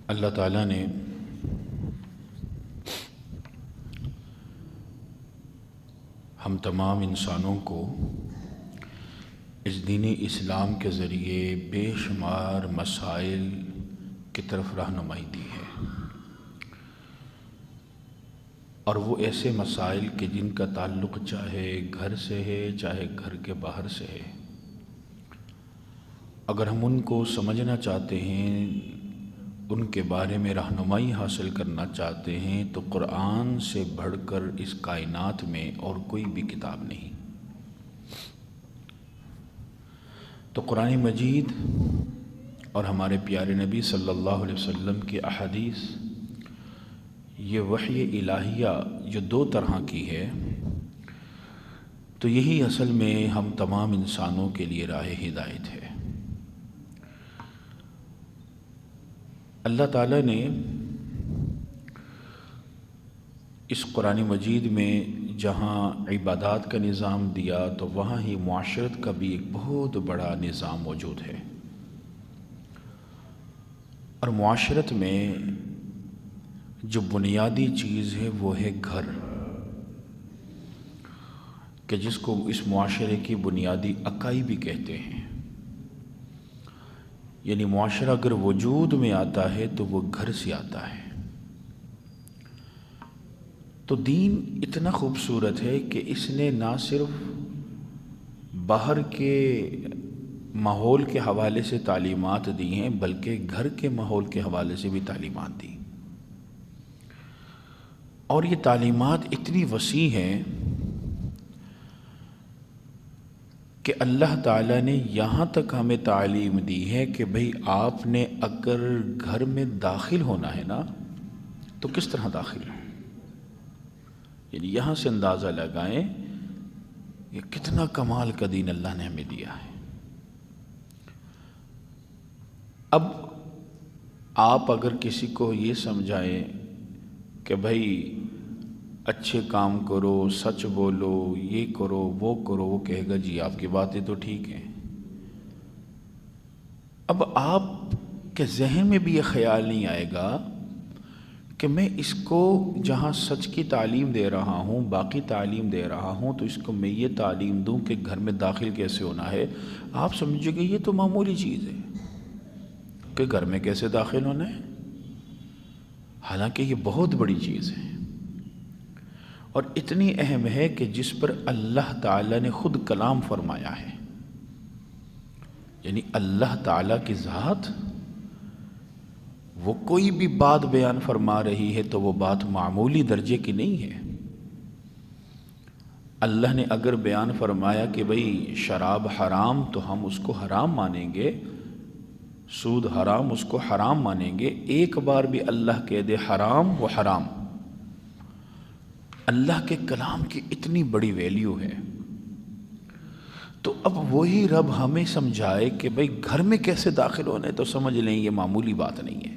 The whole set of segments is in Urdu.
اللہ تعالیٰ نے ہم تمام انسانوں کو اس دین اسلام کے ذریعے بے شمار مسائل کی طرف رہنمائی دی ہے، اور وہ ایسے مسائل کہ جن کا تعلق چاہے گھر سے ہے چاہے گھر کے باہر سے ہے، اگر ہم ان کو سمجھنا چاہتے ہیں، ان کے بارے میں رہنمائی حاصل کرنا چاہتے ہیں، تو قرآن سے بڑھ کر اس کائنات میں اور کوئی بھی کتاب نہیں۔ تو قرآن مجید اور ہمارے پیارے نبی صلی اللہ علیہ وسلم کی احادیث، یہ وحی الہیہ جو دو طرح کی ہے، تو یہی اصل میں ہم تمام انسانوں کے لیے راہ ہدایت ہے۔ اللہ تعالیٰ نے اس قرآن مجید میں جہاں عبادات کا نظام دیا، تو وہاں ہی معاشرت کا بھی ایک بہت بڑا نظام موجود ہے، اور معاشرت میں جو بنیادی چیز ہے وہ ہے گھر، کہ جس کو اس معاشرے کی بنیادی اکائی بھی کہتے ہیں۔ یعنی معاشرہ اگر وجود میں آتا ہے تو وہ گھر سے آتا ہے۔ تو دین اتنا خوبصورت ہے کہ اس نے نہ صرف باہر کے ماحول کے حوالے سے تعلیمات دی ہیں، بلکہ گھر کے ماحول کے حوالے سے بھی تعلیمات دی، اور یہ تعلیمات اتنی وسیع ہیں کہ اللہ تعالیٰ نے یہاں تک ہمیں تعلیم دی ہے کہ بھئی آپ نے اگر گھر میں داخل ہونا ہے نا، تو کس طرح داخل ہو۔ یعنی یہاں سے اندازہ لگائیں کہ کتنا کمال کا دین اللہ نے ہمیں دیا ہے۔ اب آپ اگر کسی کو یہ سمجھائیں کہ بھئی اچھے کام کرو، سچ بولو، یہ کرو وہ کرو، وہ کہے گا جی آپ کی باتیں تو ٹھیک ہیں۔ اب آپ کے ذہن میں بھی یہ خیال نہیں آئے گا کہ میں اس کو جہاں سچ کی تعلیم دے رہا ہوں، باقی تعلیم دے رہا ہوں، تو اس کو میں یہ تعلیم دوں کہ گھر میں داخل کیسے ہونا ہے۔ آپ سمجھے گے یہ تو معمولی چیز ہے کہ گھر میں کیسے داخل ہونا ہے، حالانکہ یہ بہت بڑی چیز ہے، اور اتنی اہم ہے کہ جس پر اللہ تعالیٰ نے خود کلام فرمایا ہے۔ یعنی اللہ تعالیٰ کی ذات وہ کوئی بھی بات بیان فرما رہی ہے تو وہ بات معمولی درجے کی نہیں ہے۔ اللہ نے اگر بیان فرمایا کہ بھئی شراب حرام، تو ہم اس کو حرام مانیں گے، سود حرام اس کو حرام مانیں گے۔ ایک بار بھی اللہ کہہ دے حرام، وہ حرام۔ اللہ کے کلام کی اتنی بڑی ویلیو ہے۔ تو اب وہی رب ہمیں سمجھائے کہ بھئی گھر میں کیسے داخل ہونے، تو سمجھ لیں یہ معمولی بات نہیں ہے۔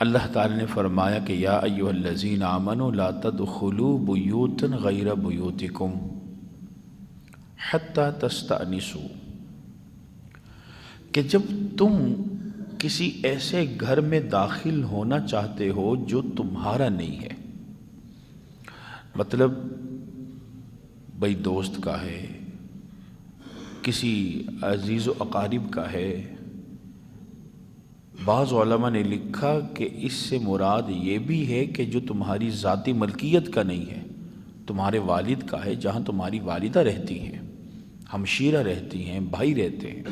اللہ تعالی نے فرمایا کہ یا ایھا الذین آمنوا لا تدخلوا بیوتا غیر بیوتکم حتی تستأنسوا، کہ جب تم کسی ایسے گھر میں داخل ہونا چاہتے ہو جو تمہارا نہیں ہے، مطلب بھئی دوست کا ہے، کسی عزیز و اقارب کا ہے۔ بعض علماء نے لکھا کہ اس سے مراد یہ بھی ہے کہ جو تمہاری ذاتی ملکیت کا نہیں ہے، تمہارے والد کا ہے، جہاں تمہاری والدہ رہتی ہیں، ہمشیرہ رہتی ہیں، بھائی رہتے ہیں،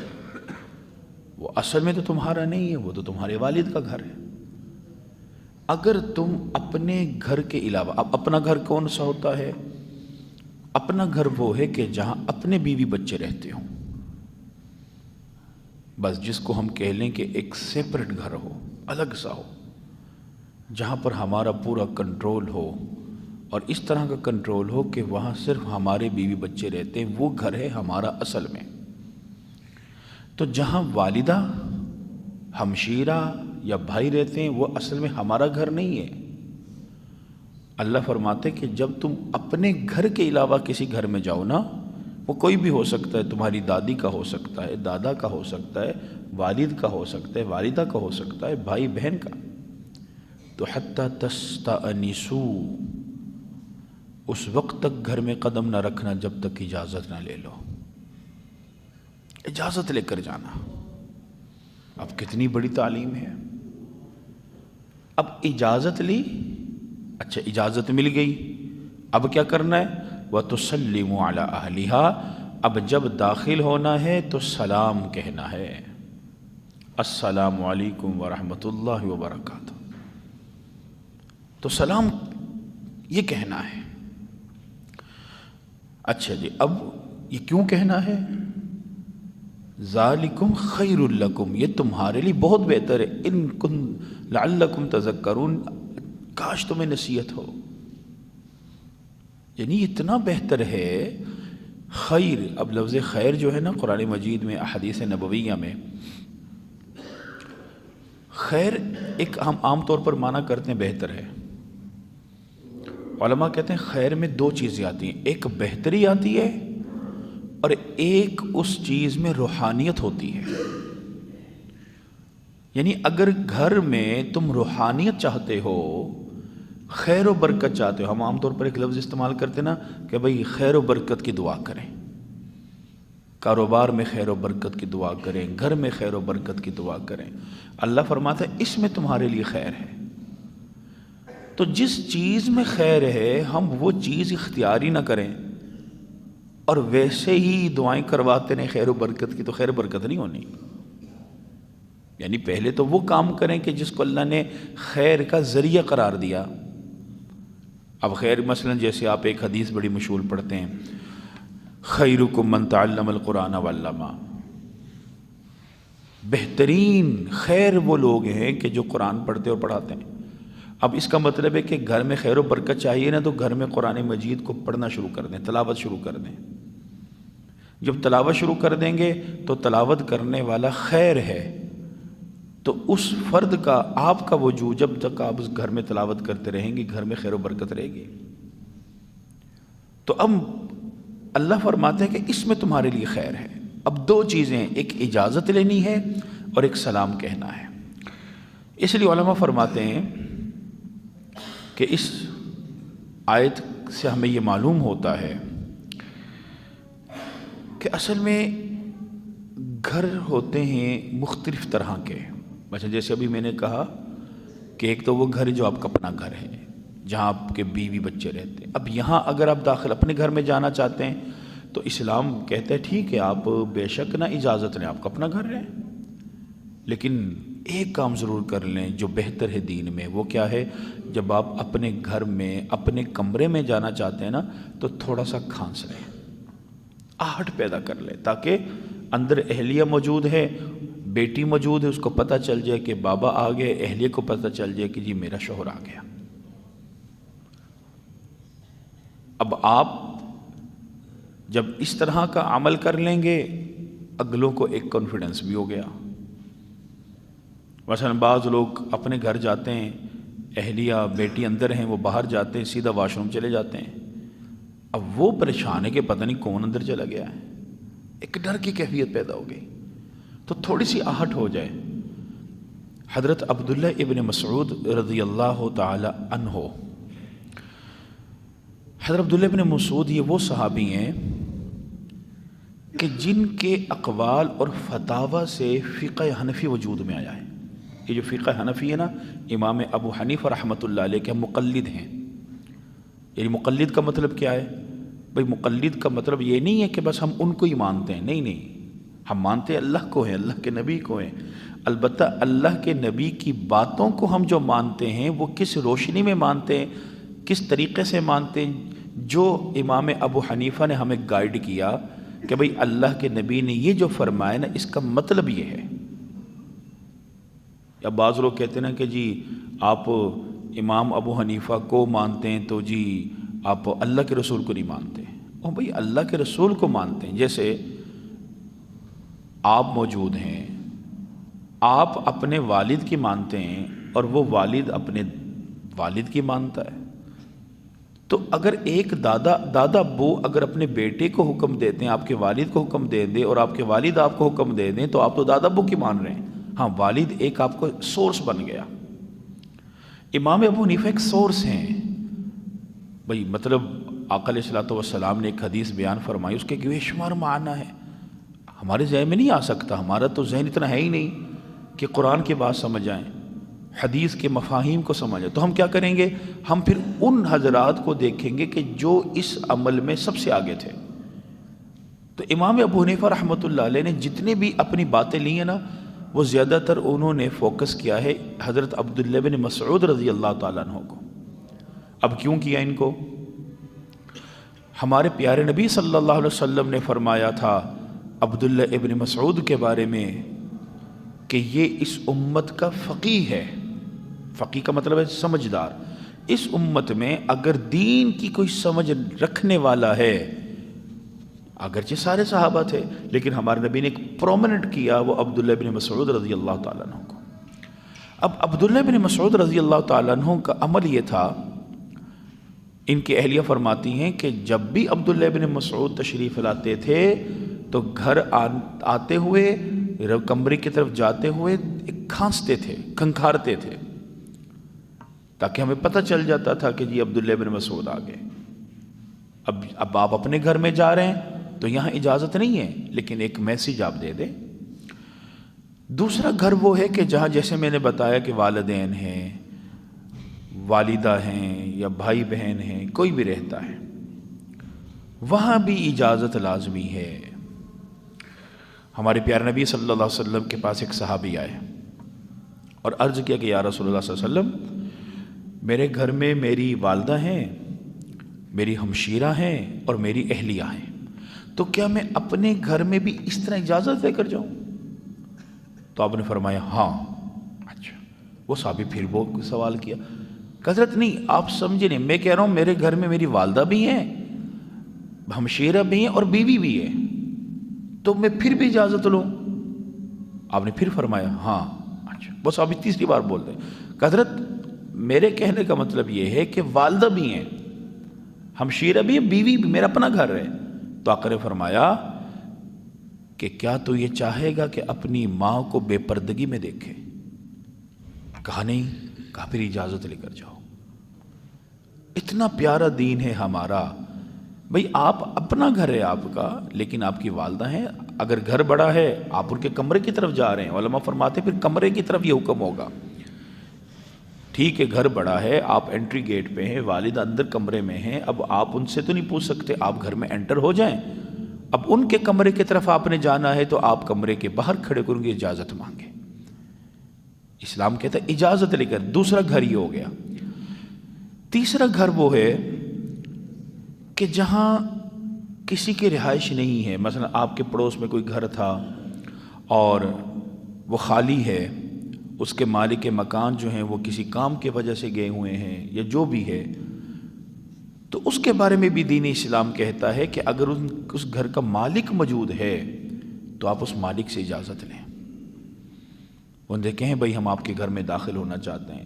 وہ اصل میں تو تمہارا نہیں ہے، وہ تو تمہارے والد کا گھر ہے۔ اگر تم اپنے گھر کے علاوہ، اب اپنا گھر کون سا ہوتا ہے؟ اپنا گھر وہ ہے کہ جہاں اپنے بیوی بچے رہتے ہوں، بس جس کو ہم کہہ لیں کہ ایک سیپریٹ گھر ہو، الگ سا ہو، جہاں پر ہمارا پورا کنٹرول ہو، اور اس طرح کا کنٹرول ہو کہ وہاں صرف ہمارے بیوی بچے رہتے ہیں، وہ گھر ہے ہمارا اصل میں۔ تو جہاں والدہ، ہمشیرہ یا بھائی رہتے ہیں، وہ اصل میں ہمارا گھر نہیں ہے۔ اللہ فرماتے کہ جب تم اپنے گھر کے علاوہ کسی گھر میں جاؤ نا، وہ کوئی بھی ہو سکتا ہے، تمہاری دادی کا ہو سکتا ہے، دادا کا ہو سکتا ہے، والد کا ہو سکتا ہے، والدہ کا ہو سکتا ہے، بھائی بہن کا۔ تو حتیٰ تستأنسوا، اس وقت تک گھر میں قدم نہ رکھنا جب تک اجازت نہ لے لو، اجازت لے کر جانا۔ اب کتنی بڑی تعلیم ہے۔ اب اجازت لی، اچھا اجازت مل گئی، اب کیا کرنا ہے؟ وَتُسَلِّمُ عَلَىٰ أَهْلِهَا، اب جب داخل ہونا ہے تو سلام کہنا ہے، السلام علیکم ورحمۃ اللہ وبرکاتہ، تو سلام یہ کہنا ہے۔ اچھا جی، اب یہ کیوں کہنا ہے؟ ذالکم خیر لکم، یہ تمہارے لیے بہت بہتر ہے، ان کن لعلکم تذکرون، کاش تمہیں نصیحت ہو، یعنی اتنا بہتر ہے۔ خیر، اب لفظ خیر جو ہے نا قرآن مجید میں، احادیث نبویہ میں، خیر ایک ہم عام طور پر معنی کرتے ہیں بہتر ہے۔ علماء کہتے ہیں خیر میں دو چیزیں آتی ہیں، ایک بہتری آتی ہے اور ایک اس چیز میں روحانیت ہوتی ہے۔ یعنی اگر گھر میں تم روحانیت چاہتے ہو، خیر و برکت چاہتے ہو، ہم عام طور پر ایک لفظ استعمال کرتے نا کہ بھئی خیر و برکت کی دعا کریں، کاروبار میں خیر و برکت کی دعا کریں، گھر میں خیر و برکت کی دعا کریں، اللہ فرماتا ہے اس میں تمہارے لیے خیر ہے۔ تو جس چیز میں خیر ہے ہم وہ چیز اختیار ہی نہ کریں اور ویسے ہی دعائیں کرواتے رہیں خیر و برکت کی، تو خیر و برکت نہیں ہونی۔ یعنی پہلے تو وہ کام کریں کہ جس کو اللہ نے خیر کا ذریعہ قرار دیا۔ اب خیر مثلا جیسے آپ ایک حدیث بڑی مشہور پڑھتے ہیں، خیرکم من تعلم القرآن وعلمہ، بہترین خیر وہ لوگ ہیں کہ جو قرآن پڑھتے اور پڑھاتے ہیں۔ اب اس کا مطلب ہے کہ گھر میں خیر و برکت چاہیے نا، تو گھر میں قرآن مجید کو پڑھنا شروع کر دیں، تلاوت شروع کر دیں۔ جب تلاوت شروع کر دیں گے تو تلاوت کرنے والا خیر ہے، تو اس فرد کا، آپ کا وجود، جب تک آپ اس گھر میں تلاوت کرتے رہیں گے گھر میں خیر و برکت رہے گی۔ تو اب اللہ فرماتے ہیں کہ اس میں تمہارے لیے خیر ہے۔ اب دو چیزیں، ایک اجازت لینی ہے اور ایک سلام کہنا ہے۔ اس لیے علماء فرماتے ہیں کہ اس آیت سے ہمیں یہ معلوم ہوتا ہے کہ اصل میں گھر ہوتے ہیں مختلف طرح کے۔ مثلا جیسے ابھی میں نے کہا کہ ایک تو وہ گھر جو آپ کا اپنا گھر ہے جہاں آپ کے بیوی بچے رہتے ہیں۔ اب یہاں اگر آپ داخل اپنے گھر میں جانا چاہتے ہیں تو اسلام کہتا ہے ٹھیک ہے، آپ بے شک نہ اجازت لیں، آپ کا اپنا گھر ہے، لیکن ایک کام ضرور کر لیں جو بہتر ہے دین میں۔ وہ کیا ہے؟ جب آپ اپنے گھر میں اپنے کمرے میں جانا چاہتے ہیں نا تو تھوڑا سا کھانس لیں، آہٹ پیدا کر لیں، تاکہ اندر اہلیہ موجود ہے، بیٹی موجود ہے، اس کو پتہ چل جائے کہ بابا آ گئے، اہلیہ کو پتہ چل جائے کہ جی میرا شوہر آ گیا۔ اب آپ جب اس طرح کا عمل کر لیں گے اگلوں کو ایک کانفیڈنس بھی ہو گیا۔ مثلا بعض لوگ اپنے گھر جاتے ہیں، اہلیہ بیٹی اندر ہیں، وہ باہر جاتے ہیں، سیدھا واش روم چلے جاتے ہیں، اب وہ پریشان ہے کہ پتہ نہیں کون اندر چلا گیا ہے، ایک ڈر کی کیفیت پیدا ہو گئی، تو تھوڑی سی آہٹ ہو جائے۔ حضرت عبداللہ ابن مسعود رضی اللہ تعالی عنہ، حضرت عبداللہ ابن مسعود یہ وہ صحابی ہیں کہ جن کے اقوال اور فتاوی سے فقہ حنفی وجود میں آیا ہے۔ یہ جو فقہ حنفی ہے نا، امام ابو حنیفہ رحمۃ اللہ علیہ کے مقلد ہیں۔ یعنی مقلد کا مطلب کیا ہے؟ بھئی مقلد کا مطلب یہ نہیں ہے کہ بس ہم ان کو ہی مانتے ہیں، نہیں نہیں، ہم مانتے ہیں اللہ کو ہیں، اللہ کے نبی کو ہیں، البتہ اللہ کے نبی کی باتوں کو ہم جو مانتے ہیں وہ کس روشنی میں مانتے ہیں، کس طریقے سے مانتے ہیں، جو امام ابو حنیفہ نے ہمیں گائیڈ کیا کہ بھئی اللہ کے نبی نے یہ جو فرمایا نا اس کا مطلب یہ ہے۔ یا بعض لوگ کہتے ہیں نا کہ جی آپ امام ابو حنیفہ کو مانتے ہیں تو جی آپ اللہ کے رسول کو نہیں مانتے۔ اور بھئی اللہ کے رسول کو مانتے ہیں، جیسے آپ موجود ہیں، آپ اپنے والد کی مانتے ہیں اور وہ والد اپنے والد کی مانتا ہے، تو اگر ایک دادا ابو اگر اپنے بیٹے کو حکم دیتے ہیں، آپ کے والد کو حکم دے دیں، اور آپ کے والد آپ کو حکم دے دیں، تو آپ تو دادا ابو کی مان رہے ہیں۔ ہاں، والد ایک آپ کو سورس بن گیا۔ امام ابو حنیفہ ایک سورس ہیں بھئی، مطلب آقا علیہ الصلوۃ والسلام نے ایک حدیث بیان فرمائی، اس کے بے شمار معنی ہے، ہمارے ذہن میں نہیں آ سکتا، ہمارا تو ذہن اتنا ہے ہی نہیں کہ قرآن کی بات سمجھ جائیں، حدیث کے مفاہیم کو سمجھیں۔ تو ہم کیا کریں گے؟ ہم پھر ان حضرات کو دیکھیں گے کہ جو اس عمل میں سب سے آگے تھے۔ تو امام ابو حنیفہ رحمۃ اللہ علیہ نے جتنے بھی اپنی باتیں لی ہیں نا، وہ زیادہ تر انہوں نے فوکس کیا ہے حضرت عبداللہ بن مسعود رضی اللہ تعالیٰ عنہ کو۔ اب کیوں کیا ان کو؟ ہمارے پیارے نبی صلی اللہ علیہ وسلم نے فرمایا تھا عبداللہ ابن مسعود کے بارے میں کہ یہ اس امت کا فقیہ ہے۔ فقیہ کا مطلب ہے سمجھدار۔ اس امت میں اگر دین کی کوئی سمجھ رکھنے والا ہے، اگرچہ سارے صحابہ تھے لیکن ہمارے نبی نے ایک پرومننٹ کیا، وہ عبداللہ بن مسعود رضی اللہ تعالیٰ عنہ کو۔ اب عبداللہ بن مسعود رضی اللہ تعالیٰ عنہ کا عمل یہ تھا، ان کی اہلیہ فرماتی ہیں کہ جب بھی عبداللہ بن مسعود تشریف لاتے تھے تو گھر آتے ہوئے، کمرے کی طرف جاتے ہوئے کھانستے تھے، کھنکھارتے تھے، تاکہ ہمیں پتہ چل جاتا تھا کہ جی عبداللہ بن مسعود آ گئے۔ اب آپ اپنے گھر میں جا رہے ہیں تو یہاں اجازت نہیں ہے، لیکن ایک میسیج آپ دے دیں۔ دوسرا گھر وہ ہے کہ جہاں جیسے میں نے بتایا کہ والدین ہیں، والدہ ہیں یا بھائی بہن ہیں، کوئی بھی رہتا ہے، وہاں بھی اجازت لازمی ہے۔ ہمارے پیارے نبی صلی اللہ علیہ وسلم کے پاس ایک صحابی آئے اور عرض کیا کہ یا رسول اللہ صلی اللہ علیہ وسلم، میرے گھر میں میری والدہ ہیں، میری ہمشیرہ ہیں اور میری اہلیہ ہیں، تو کیا میں اپنے گھر میں بھی اس طرح اجازت دے کر جاؤں؟ تو آپ نے فرمایا ہاں۔ اچھا، وہ صحابی پھر وہ سوال کیا، حضرت نہیں، آپ سمجھے نہیں، میں کہہ رہا ہوں میرے گھر میں میری والدہ بھی ہیں، ہمشیرہ بھی ہیں اور بیوی بھی ہے، تو میں پھر بھی اجازت لوں؟ آپ نے پھر فرمایا ہاں۔ اچھا، وہ صحابی تیسری بار بول رہے، حضرت میرے کہنے کا مطلب یہ ہے کہ والدہ بھی ہیں، ہمشیرہ بھی ہیں، بیوی بھی، میرا اپنا گھر ہے۔ تو آقا نے فرمایا کہ کیا تو یہ چاہے گا کہ اپنی ماں کو بے پردگی میں دیکھے؟ کہا نہیں۔ کہا پھر اجازت لے کر جاؤ۔ اتنا پیارا دین ہے ہمارا بھئی، آپ اپنا گھر ہے آپ کا، لیکن آپ کی والدہ ہیں، اگر گھر بڑا ہے آپ ان کے کمرے کی طرف جا رہے ہیں، علماء فرماتے ہیں پھر کمرے کی طرف یہ حکم ہوگا۔ ٹھیک ہے، گھر بڑا ہے، آپ انٹری گیٹ پہ ہیں، والد اندر کمرے میں ہیں، اب آپ ان سے تو نہیں پوچھ سکتے، آپ گھر میں انٹر ہو جائیں، اب ان کے کمرے کی طرف آپ نے جانا ہے تو آپ کمرے کے باہر کھڑے کریں گے، اجازت مانگے۔ اسلام کہتا ہے اجازت لے کر۔ دوسرا گھر یہ ہو گیا۔ تیسرا گھر وہ ہے کہ جہاں کسی کی رہائش نہیں ہے، مثلا آپ کے پڑوس میں کوئی گھر تھا اور وہ خالی ہے، اس کے مالک مکان جو ہیں وہ کسی کام کی وجہ سے گئے ہوئے ہیں یا جو بھی ہے، تو اس کے بارے میں بھی دین اسلام کہتا ہے کہ اگر اس گھر کا مالک موجود ہے تو آپ اس مالک سے اجازت لیں۔ ان سے کہیں بھئی ہم آپ کے گھر میں داخل ہونا چاہتے ہیں،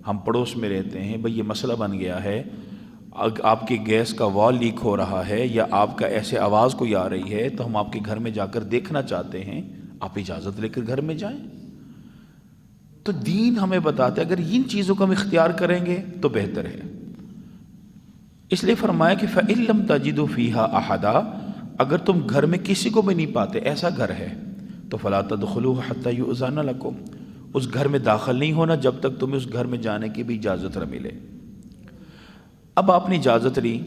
ہم پڑوس میں رہتے ہیں، بھئی یہ مسئلہ بن گیا ہے، آپ کی گیس کا وال لیک ہو رہا ہے یا آپ کا ایسے آواز کوئی آ رہی ہے تو ہم آپ کے گھر میں جا کر دیکھنا چاہتے ہیں، آپ اجازت لے کر گھر میں جائیں۔ تو دین ہمیں بتاتا ہے اگر ان چیزوں کو ہم اختیار کریں گے تو بہتر ہے۔ اس لیے فرمایا کہ فَإِن لَمْ تَجِدُوا فِيهَا أَحَدًا، اگر تم گھر میں کسی کو بھی نہیں پاتے، ایسا گھر ہے، تو فَلَا تَدْخُلُوهُ حَتَّى يُؤْذَنَ لَكُمْ، اس گھر میں داخل نہیں ہونا جب تک تمہیں اس گھر میں جانے کی بھی اجازت نہ ملے۔ اب آپ نے اجازت لی،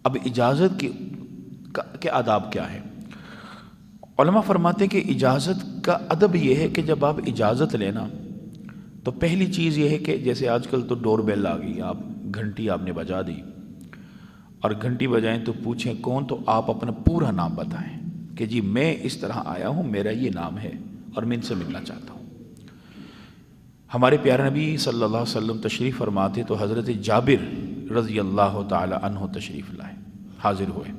اب اجازت کے آداب کیا ہے؟ علماء فرماتے ہیں کہ اجازت کا ادب یہ ہے کہ جب آپ اجازت لینا تو پہلی چیز یہ ہے کہ جیسے آج کل تو ڈور بیل آ گئی، آپ گھنٹی آپ نے بجا دی، اور گھنٹی بجائیں تو پوچھیں کون، تو آپ اپنا پورا نام بتائیں کہ جی میں اس طرح آیا ہوں، میرا یہ نام ہے اور میں ان سے ملنا چاہتا ہوں۔ ہمارے پیارے نبی صلی اللہ علیہ وسلم تشریف فرماتے تو حضرت جابر رضی اللہ تعالی عنہ تشریف لائے، حاضر ہوئے۔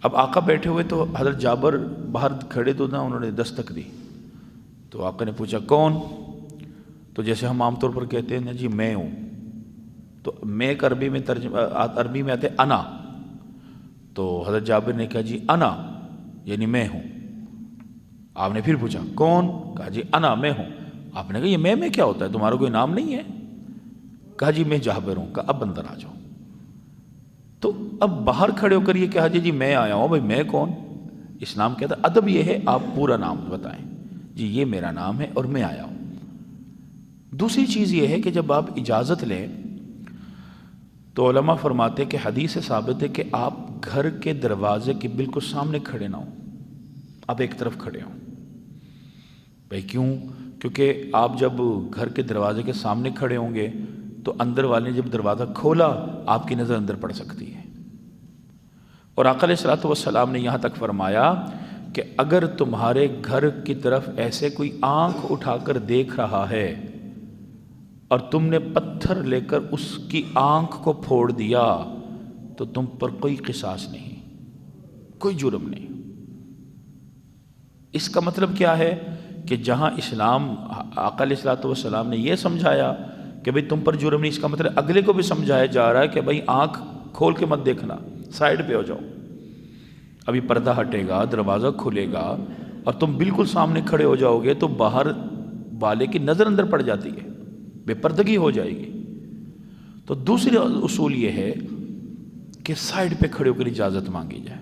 اب آقا بیٹھے ہوئے تو حضرت جابر باہر کھڑے تو نہ، انہوں نے دستک دی، تو آقا نے پوچھا کون؟ تو جیسے ہم عام طور پر کہتے ہیں نا جی میں ہوں، تو میں ایک عربی میں عربی میں آتے انا، تو حضرت جابر نے کہا جی انا یعنی میں ہوں۔ آپ نے پھر پوچھا کون؟ کہا جی انا میں ہوں۔ آپ نے کہا یہ میں کیا ہوتا ہے، تمہارا کوئی نام نہیں ہے؟ کہا جی میں جابر ہوں۔ کہا اب اندر آ جاؤ۔ تو اب باہر کھڑے ہو کر یہ کہا جی میں آیا ہوں، بھائی میں کون؟ اسلام کہتا ہے ادب یہ ہے آپ پورا نام بتائیں، جی یہ میرا نام ہے اور میں آیا ہوں۔ دوسری چیز یہ ہے کہ جب آپ اجازت لیں تو علماء فرماتے کہ حدیث سے ثابت ہے کہ آپ گھر کے دروازے کے بالکل سامنے کھڑے نہ ہوں، آپ ایک طرف کھڑے ہوں۔ بھائی کیوں؟ کیونکہ آپ جب گھر کے دروازے کے سامنے کھڑے ہوں گے تو اندر والے نے جب دروازہ کھولا آپ کی نظر اندر پڑ سکتی ہے۔ اور آقا علیہ الصلوۃ والسلام نے یہاں تک فرمایا کہ اگر تمہارے گھر کی طرف ایسے کوئی آنکھ اٹھا کر دیکھ رہا ہے اور تم نے پتھر لے کر اس کی آنکھ کو پھوڑ دیا تو تم پر کوئی قصاص نہیں، کوئی جرم نہیں۔ اس کا مطلب کیا ہے کہ جہاں اسلام آقا علیہ الصلوۃ والسلام نے یہ سمجھایا کہ بھئی تم پر جرم نہیں، اس کا مطلب اگلے کو بھی سمجھایا جا رہا ہے کہ بھئی آنکھ کھول کے مت دیکھنا، سائیڈ پہ ہو جاؤ۔ ابھی پردہ ہٹے گا، دروازہ کھلے گا اور تم بالکل سامنے کھڑے ہو جاؤ گے تو باہر والے کی نظر اندر پڑ جاتی ہے، بے پردگی ہو جائے گی۔ تو دوسری اصول یہ ہے کہ سائیڈ پہ کھڑے ہو کر اجازت مانگی جائے۔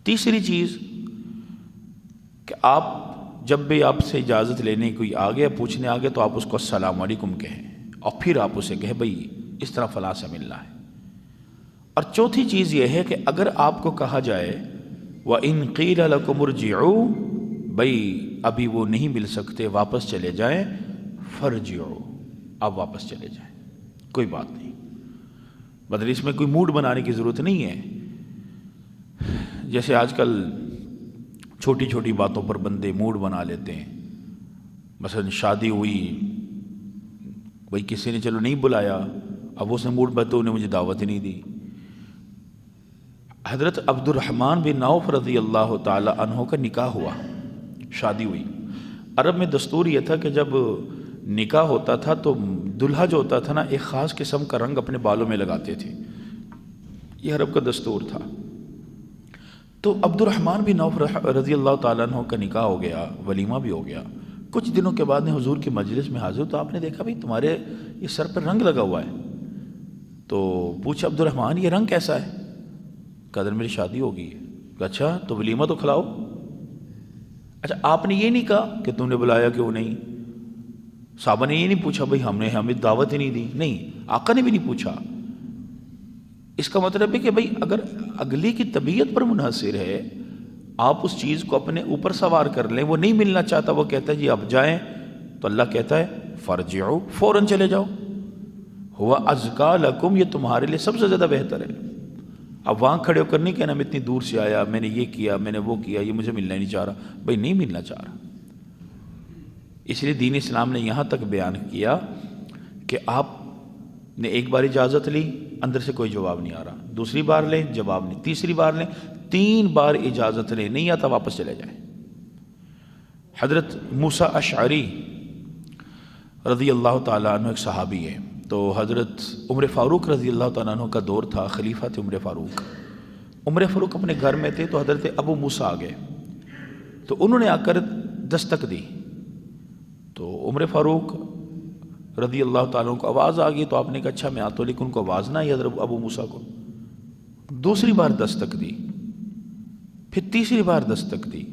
تیسری چیز کہ آپ جب بھی آپ سے اجازت لینے کوئی آ گیا، پوچھنے آ گیا، تو آپ اس کو السلام علیکم کہیں اور پھر آپ اسے کہیں بھئی اس طرح فلاں سے ملنا ہے۔ اور چوتھی چیز یہ ہے کہ اگر آپ کو کہا جائے وَإِن قِيلَ لَكُمُ ارْجِعُوا، بھئی ابھی وہ نہیں مل سکتے، واپس چلے جائیں، فَارْجِعُوا، آپ واپس چلے جائیں، کوئی بات نہیں۔ مطلب اس میں کوئی موڈ بنانے کی ضرورت نہیں ہے۔ جیسے آج کل چھوٹی چھوٹی باتوں پر بندے موڈ بنا لیتے ہیں، مثلا شادی ہوئی، بھئی کسی نے چلو نہیں بلایا، اب اس نے موڈ بنا تو انہیں مجھے دعوت ہی نہیں دی۔ حضرت عبد الرحمن بن عوف رضی اللہ تعالی عنہ کا نکاح ہوا، شادی ہوئی۔ عرب میں دستور یہ تھا کہ جب نکاح ہوتا تھا تو دلہا جو ہوتا تھا نا ایک خاص قسم کا رنگ اپنے بالوں میں لگاتے تھے، یہ عرب کا دستور تھا۔ تو عبد الرحمن بن عوف رضی اللہ تعالیٰ عنہ کا نکاح ہو گیا، ولیمہ بھی ہو گیا۔ کچھ دنوں کے بعد حضور کی مجلس میں حاضر، تو آپ نے دیکھا بھئی تمہارے یہ سر پر رنگ لگا ہوا ہے۔ تو پوچھا عبد الرحمن یہ رنگ کیسا ہے؟ کہا میری شادی ہو گئی ہے۔ اچھا تو ولیمہ تو کھلاؤ۔ اچھا آپ نے یہ نہیں کہا کہ تم نے بلایا کیوں نہیں؟ صحابہ نے یہ نہیں پوچھا بھئی ہمیں دعوت ہی نہیں دی؟ نہیں، آقا نے بھی نہیں پوچھا۔ اس کا مطلب ہے کہ بھئی اگر اگلی کی طبیعت پر منحصر ہے، آپ اس چیز کو اپنے اوپر سوار کر لیں، وہ نہیں ملنا چاہتا، وہ کہتا ہے جی اب جائیں، تو اللہ کہتا ہے فرجعوا، فوراً چلے جاؤ، ہوا ازکا لکم، یہ تمہارے لیے سب سے زیادہ بہتر ہے۔ اب وہاں کھڑے ہو کر نہیں کہنا میں اتنی دور سے آیا، میں نے یہ کیا، میں نے وہ کیا، یہ مجھے ملنا ہی نہیں چاہ رہا۔ بھئی نہیں ملنا چاہ رہا۔ اس لیے دین اسلام نے یہاں تک بیان کیا کہ آپ نے ایک بار اجازت لی، اندر سے کوئی جواب نہیں آ رہا، دوسری بار لیں جواب نہیں، تیسری بار لیں، 3 بار اجازت لیں، نہیں آتا واپس چلے جائیں۔ حضرت موسیٰ اشعری رضی اللہ تعالیٰ عنہ ایک صحابی ہے، تو حضرت عمر فاروق رضی اللہ تعالیٰ عنہ کا دور تھا، خلیفہ تھے عمر فاروق۔ عمر فاروق اپنے گھر میں تھے تو حضرت ابو موسیٰ آ گئے، تو انہوں نے آ کر دستک دی، تو عمر فاروق رضی اللہ تعالیٰ عنہ کو آواز آ گئی، تو آپ نے کہا اچھا میں آتا ہوں، لیکن ان کو آواز نہ آئی حضرت ابو موسیٰ کو۔ دوسری بار دستک دی، پھر تیسری بار دستک دی،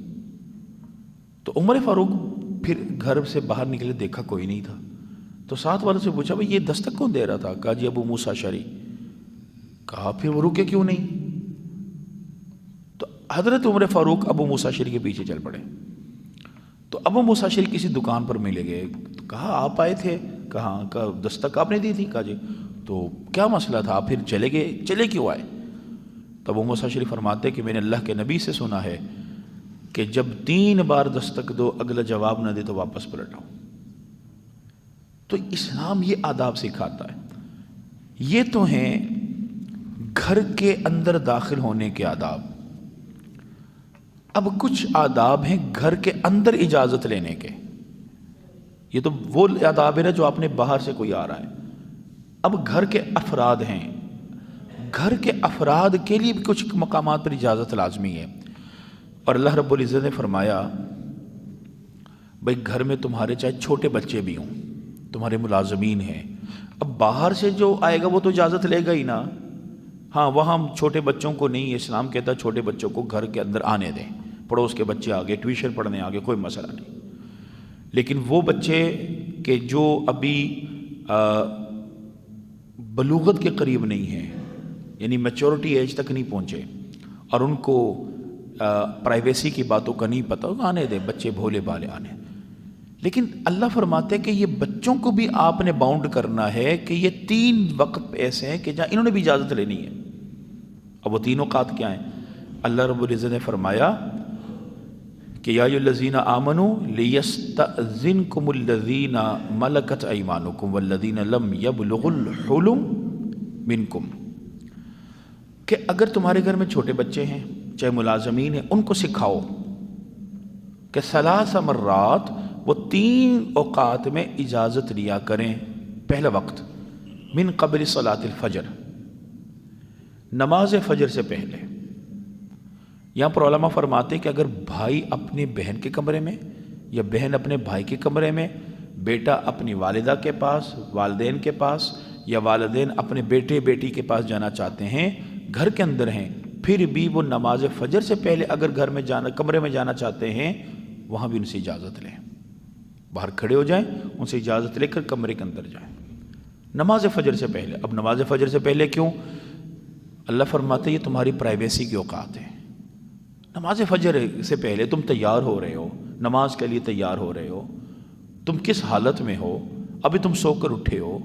تو عمر فاروق پھر گھر سے باہر نکلے، دیکھا کوئی نہیں تھا، تو ساتھ والوں سے پوچھا بھئی یہ دستک کون دے رہا تھا؟ کہا جی ابو موسیٰ اشعری۔ کہا پھر وہ رکے کیوں نہیں؟ تو حضرت عمر فاروق ابو موسیٰ اشعری کے پیچھے چل پڑے، تو ابو موسیٰ اشعری کسی دکان پر ملے گئے، تو کہا آپ آئے تھے؟ کہاں؟ کہا دستک آپ نے دی تھی؟ کہا جی۔ تو کیا مسئلہ تھا، آپ پھر چلے گئے، چلے کیوں آئے؟ تو ابو موسیٰ اشعری فرماتے کہ میں نے اللہ کے نبی سے سنا ہے کہ جب 3 بار دستک دو اگلا جواب نہ دے تو واپس پلٹ آؤ۔ تو اسلام یہ آداب سکھاتا ہے۔ یہ تو ہیں گھر کے اندر داخل ہونے کے آداب۔ اب کچھ آداب ہیں گھر کے اندر اجازت لینے کے، یہ تو وہ آداب ہے نا جو آپ نے باہر سے کوئی آ رہا ہے۔ اب گھر کے افراد ہیں، گھر کے افراد کے لیے بھی کچھ مقامات پر اجازت لازمی ہے، اور اللہ رب العزت نے فرمایا بھئی گھر میں تمہارے چاہے چھوٹے بچے بھی ہوں، تمہارے ملازمین ہیں، اب باہر سے جو آئے گا وہ تو اجازت لے گا ہی نا، ہاں وہاں چھوٹے بچوں کو نہیں، اسلام کہتا ہے چھوٹے بچوں کو گھر کے اندر آنے دیں، پڑوس کے بچے آگے ٹیوشن پڑھنے آگے کوئی مسئلہ نہیں، لیکن وہ بچے کہ جو ابھی بلوغت کے قریب نہیں ہیں، یعنی میچورٹی ایج تک نہیں پہنچے، اور ان کو پرائیویسی کی باتوں کا نہیں پتہ، آنے دیں، بچے بھولے بھالے آنے۔ لیکن اللہ فرماتے ہیں کہ یہ بچوں کو بھی آپ نے باؤنڈ کرنا ہے کہ یہ 3 وقت ایسے ہیں کہ جہاں انہوں نے بھی اجازت لینی ہے۔ اب وہ 3 اوقات کیا ہیں؟ اللہ رب العزت نے فرمایا کہ یا ایھا الذین آمنوا لیستأذنکم الذین ملکت ایمانکم والذین لم یبلغوا الحلم منکم، کہ اگر تمہارے گھر میں چھوٹے بچے ہیں چاہے ملازمین ہیں، ان کو سکھاؤ کہ 3 مرات وہ 3 اوقات میں اجازت لیا کریں۔ پہلا وقت من قبل صلاۃ الفجر، نماز فجر سے پہلے۔ یہاں پر علماء فرماتے ہیں کہ اگر بھائی اپنی بہن کے کمرے میں یا بہن اپنے بھائی کے کمرے میں، بیٹا اپنی والدہ کے پاس، والدین کے پاس، یا والدین اپنے بیٹے بیٹی کے پاس جانا چاہتے ہیں، گھر کے اندر ہیں، پھر بھی وہ نماز فجر سے پہلے اگر گھر میں جانا، کمرے میں جانا چاہتے ہیں، وہاں بھی ان سے اجازت لیں، باہر کھڑے ہو جائیں، ان سے اجازت لے کر کمرے کے اندر جائیں نماز فجر سے پہلے۔ اب نماز فجر سے پہلے کیوں؟ اللہ فرماتے ہیں یہ تمہاری پرائیویسی کے اوقات ہیں۔ نماز فجر سے پہلے تم تیار ہو رہے ہو، نماز کے لیے تیار ہو رہے ہو، تم کس حالت میں ہو، ابھی تم سو کر اٹھے ہو،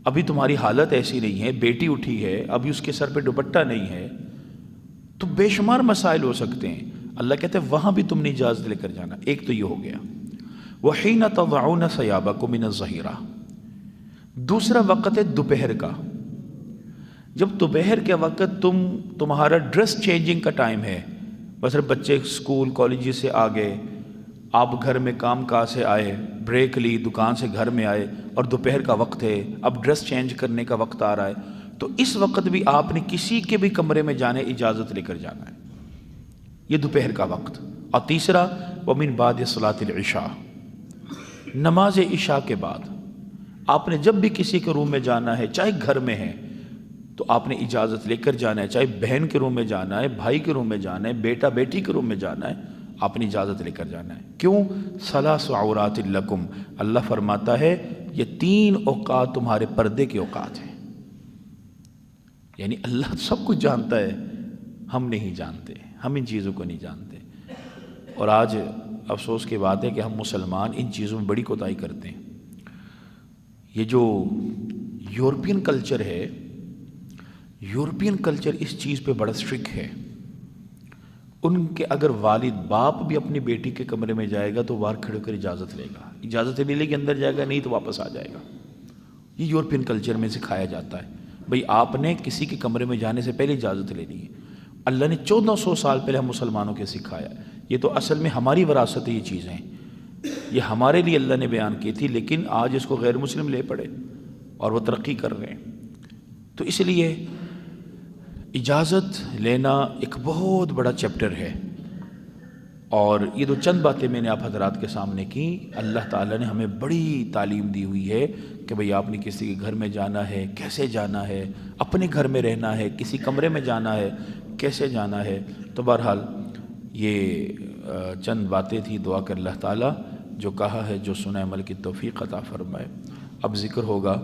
ابھی تمہاری حالت ایسی نہیں ہے، بیٹی اٹھی ہے، ابھی اس کے سر پہ دوپٹہ نہیں ہے، تو بے شمار مسائل ہو سکتے ہیں۔ اللہ کہتے ہیں وہاں بھی تم نے اجازت لے کر جانا۔ ایک تو یہ ہو گیا، وَحِينَ تَضَعُونَ ثِيَابَكُم مِّنَ الظَّهِيرَةِ، دوسرا وقت ہے دوپہر کا۔ جب دوپہر کے وقت تمہارا ڈریس چینجنگ کا ٹائم ہے، بس بچے اسکول کالج سے آ گئے، آپ گھر میں کام کاج سے آئے، بریک لی، دکان سے گھر میں آئے، اور دوپہر کا وقت ہے، اب ڈریس چینج کرنے کا وقت آ رہا ہے، تو اس وقت بھی آپ نے کسی کے بھی کمرے میں جانے اجازت لے کر جانا ہے، یہ دوپہر کا وقت۔ اور تیسرا وَمِن بَعْدِ صَلَاةِ الْعِشَاءِ، نماز عشاء کے بعد آپ نے جب بھی کسی کے روم میں جانا ہے، چاہے گھر میں ہے، تو آپ نے اجازت لے کر جانا ہے، چاہے بہن کے روم میں جانا ہے، بھائی کے روم میں جانا ہے، بیٹا بیٹی کے روم میں جانا ہے، آپ نے اجازت لے کر جانا ہے۔ کیوں؟ ثلاث عورات لکم، اللہ فرماتا ہے یہ 3 اوقات تمہارے پردے کے اوقات ہیں، یعنی اللہ سب کچھ جانتا ہے، ہم نہیں جانتے، ہم ان چیزوں کو نہیں جانتے۔ اور آج افسوس کی بات ہے کہ ہم مسلمان ان چیزوں میں بڑی کوتاہی کرتے ہیں۔ یہ جو یورپین کلچر ہے، یورپین کلچر اس چیز پہ بڑا اسٹرکٹ ہے۔ ان کے اگر والد باپ بھی اپنی بیٹی کے کمرے میں جائے گا تو باہر کھڑے کر اجازت لے گا، اجازت نہیں لے کے اندر جائے گا، نہیں تو واپس آ جائے گا۔ یہ یورپین کلچر میں سکھایا جاتا ہے، بھئی آپ نے کسی کے کمرے میں جانے سے پہلے اجازت لینی ہے۔ اللہ نے 1400 سال پہلے ہم مسلمانوں کے سکھایا، یہ تو اصل میں ہماری وراثت ہے، یہ چیزیں یہ ہمارے لیے اللہ نے بیان کی تھی، لیکن آج اس کو غیر مسلم لے پڑے اور وہ ترقی کر رہے ہیں۔ تو اس لیے اجازت لینا ایک بہت بڑا چیپٹر ہے، اور یہ تو چند باتیں میں نے آپ حضرات کے سامنے کی۔ اللہ تعالیٰ نے ہمیں بڑی تعلیم دی ہوئی ہے کہ بھئی آپ نے کسی کے گھر میں جانا ہے کیسے جانا ہے، اپنے گھر میں رہنا ہے کسی کمرے میں جانا ہے کیسے جانا ہے۔ تو بہرحال یہ چند باتیں تھی، دعا کر اللہ تعالیٰ جو کہا ہے جو سنا عمل کی توفیق عطا فرمائے۔ اب ذکر ہوگا